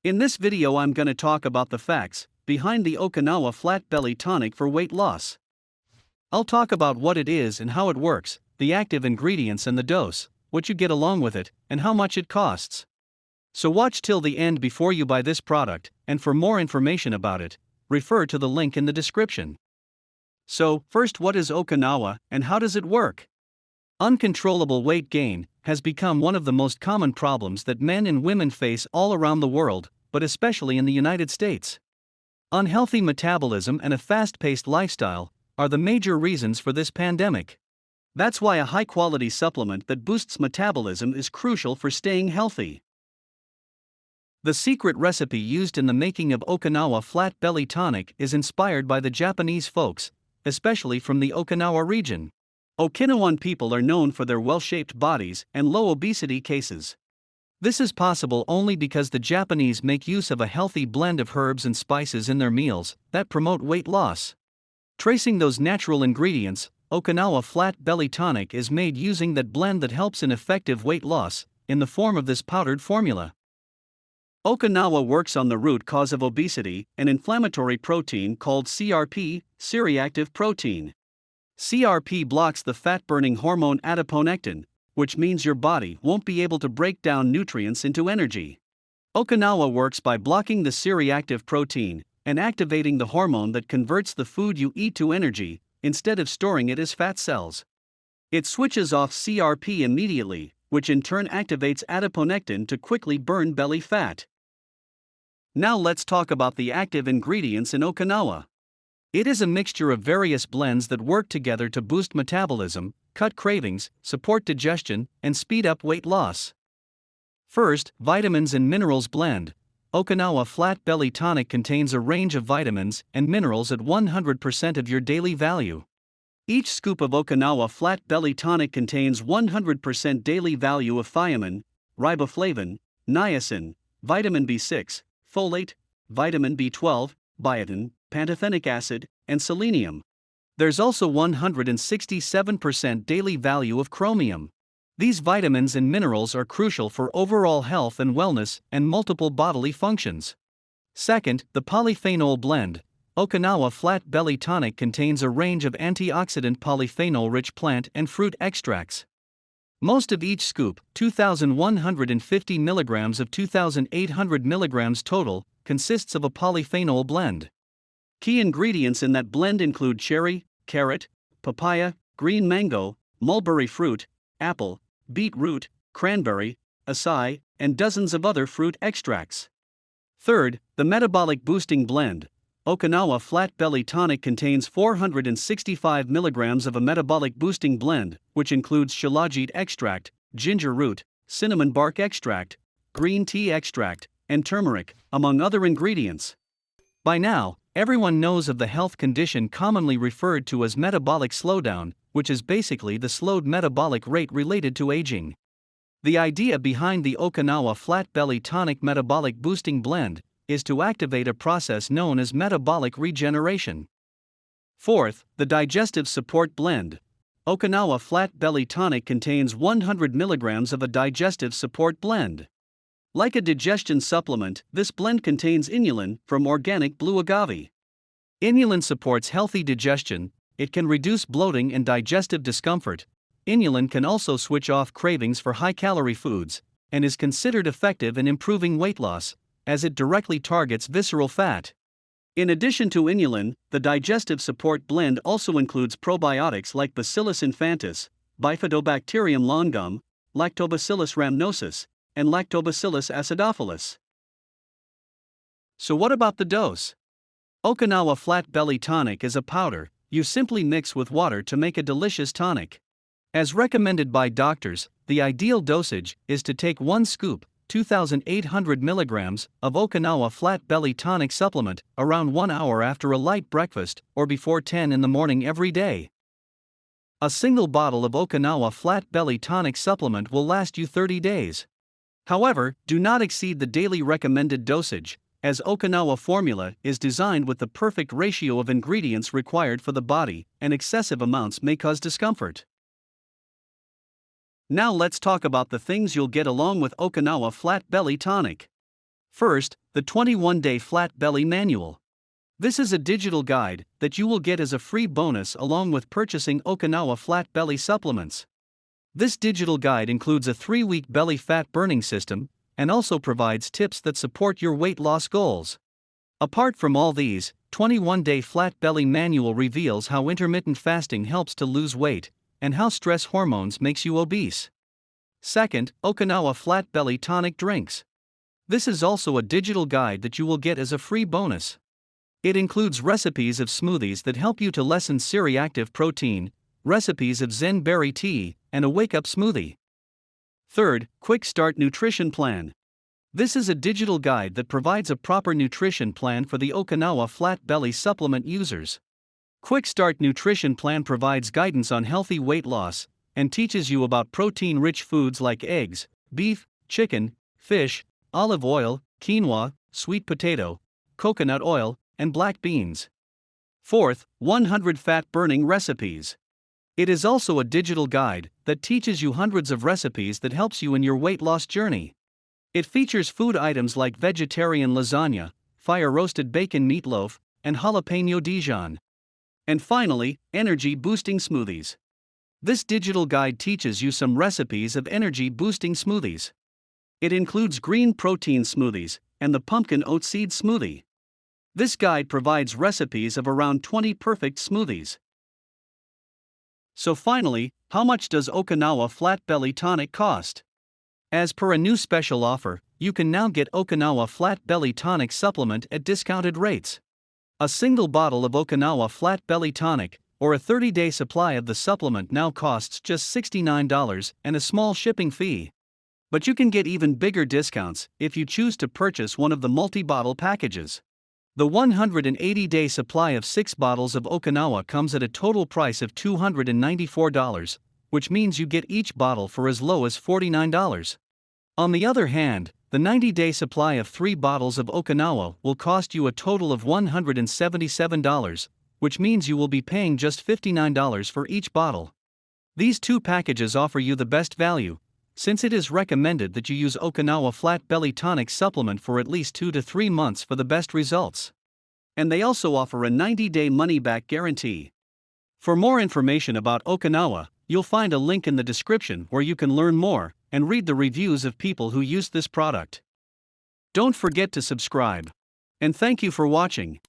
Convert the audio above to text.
In this video I'm gonna talk about the facts behind the Okinawa Flat Belly Tonic for weight loss. I'll talk about what it is and how it works, the active ingredients and the dose, what you get along with it, and how much it costs. So watch till the end before you buy this product, and for more information about it, refer to the link in the description. So, first, what is Okinawa and how does it work? Uncontrollable weight gain has become one of the most common problems that men and women face all around the world, but especially in the United States. Unhealthy metabolism and a fast-paced lifestyle are the major reasons for this pandemic. That's why a high-quality supplement that boosts metabolism is crucial for staying healthy. The secret recipe used in the making of Okinawa Flat Belly Tonic is inspired by the Japanese folks, especially from the Okinawa region. Okinawan people are known for their well-shaped bodies and low obesity cases. This is possible only because the Japanese make use of a healthy blend of herbs and spices in their meals that promote weight loss. Tracing those natural ingredients, Okinawa Flat Belly Tonic is made using that blend that helps in effective weight loss, in the form of this powdered formula. Okinawa works on the root cause of obesity, an inflammatory protein called CRP, C-reactive protein. CRP blocks the fat-burning hormone adiponectin, which means your body won't be able to break down nutrients into energy. Okinawa works by blocking the C-reactive protein and activating the hormone that converts the food you eat to energy, instead of storing it as fat cells. It switches off CRP immediately, which in turn activates adiponectin to quickly burn belly fat. Now let's talk about the active ingredients in Okinawa. It is a mixture of various blends that work together to boost metabolism, cut cravings, support digestion, and speed up weight loss. First, vitamins and minerals blend. Okinawa Flat Belly Tonic contains a range of vitamins and minerals at 100% of your daily value. Each scoop of Okinawa Flat Belly Tonic contains 100% daily value of thiamine, riboflavin, niacin, vitamin B6, folate, vitamin B12, biotin, pantothenic acid, and selenium. There's also 167% daily value of chromium. These vitamins and minerals are crucial for overall health and wellness and multiple bodily functions. Second, the polyphenol blend. Okinawa Flat Belly Tonic contains a range of antioxidant polyphenol-rich plant and fruit extracts. Most of each scoop, 2,150 mg of 2,800 mg total, consists of a polyphenol blend. Key ingredients in that blend include cherry, carrot, papaya, green mango, mulberry fruit, apple, beetroot, cranberry, acai, and dozens of other fruit extracts. Third, the metabolic boosting blend. Okinawa Flat Belly Tonic contains 465 mg of a metabolic boosting blend, which includes shilajit extract, ginger root, cinnamon bark extract, green tea extract, and turmeric, among other ingredients. By now, everyone knows of the health condition commonly referred to as metabolic slowdown, which is basically the slowed metabolic rate related to aging. The idea behind the Okinawa Flat Belly Tonic Metabolic Boosting Blend is to activate a process known as metabolic regeneration. Fourth, the Digestive Support Blend. Okinawa Flat Belly Tonic contains 100 mg of a digestive support blend. Like a digestion supplement, this blend contains inulin from organic blue agave. Inulin supports healthy digestion, it can reduce bloating and digestive discomfort. Inulin can also switch off cravings for high-calorie foods, and is considered effective in improving weight loss, as it directly targets visceral fat. In addition to inulin, the digestive support blend also includes probiotics like Bacillus infantis, Bifidobacterium longum, Lactobacillus rhamnosus, and Lactobacillus acidophilus. So what about the dose? Okinawa Flat Belly Tonic is a powder you simply mix with water to make a delicious tonic. As recommended by doctors, the ideal dosage is to take 1 scoop, 2,800 mg, of Okinawa Flat Belly Tonic supplement around 1 hour after a light breakfast or before 10 in the morning every day. A single bottle of Okinawa Flat Belly Tonic supplement will last you 30 days. However, do not exceed the daily recommended dosage, as Okinawa formula is designed with the perfect ratio of ingredients required for the body, and excessive amounts may cause discomfort. Now let's talk about the things you'll get along with Okinawa Flat Belly Tonic. First, the 21-Day Flat Belly Manual. This is a digital guide that you will get as a free bonus along with purchasing Okinawa Flat Belly supplements. This digital guide includes a 3-week belly fat burning system and also provides tips that support your weight loss goals. Apart from all these, 21-Day Flat Belly Manual reveals how intermittent fasting helps to lose weight and how stress hormones makes you obese. Second, Okinawa Flat Belly Tonic Drinks. This is also a digital guide that you will get as a free bonus. It includes recipes of smoothies that help you to lessen C-reactive protein, recipes of Zen berry tea, and a wake-up smoothie. Third, Quick Start Nutrition Plan. This is a digital guide that provides a proper nutrition plan for the Okinawa Flat Belly supplement users. Quick Start Nutrition Plan provides guidance on healthy weight loss and teaches you about protein-rich foods like eggs, beef, chicken, fish, olive oil, quinoa, sweet potato, coconut oil, and black beans. Fourth, 100 Fat-Burning Recipes. It is also a digital guide that teaches you hundreds of recipes that helps you in your weight loss journey. It features food items like vegetarian lasagna, fire-roasted bacon meatloaf, and jalapeno Dijon. And finally, energy-boosting smoothies. This digital guide teaches you some recipes of energy-boosting smoothies. It includes green protein smoothies and the pumpkin oat seed smoothie. This guide provides recipes of around 20 perfect smoothies. So finally, how much does Okinawa Flat Belly Tonic cost? As per a new special offer, you can now get Okinawa Flat Belly Tonic supplement at discounted rates. A single bottle of Okinawa Flat Belly Tonic, or a 30-day supply of the supplement now costs just $69 and a small shipping fee. But you can get even bigger discounts if you choose to purchase one of the multi-bottle packages. The 180-day supply of 6 bottles of Okinawa comes at a total price of $294, which means you get each bottle for as low as $49. On the other hand, the 90-day supply of 3 bottles of Okinawa will cost you a total of $177, which means you will be paying just $59 for each bottle. These 2 packages offer you the best value, since it is recommended that you use Okinawa Flat Belly Tonic supplement for at least 2 to 3 months for the best results. And they also offer a 90-day money-back guarantee. For more information about Okinawa, you'll find a link in the description where you can learn more and read the reviews of people who use this product. Don't forget to subscribe. And thank you for watching.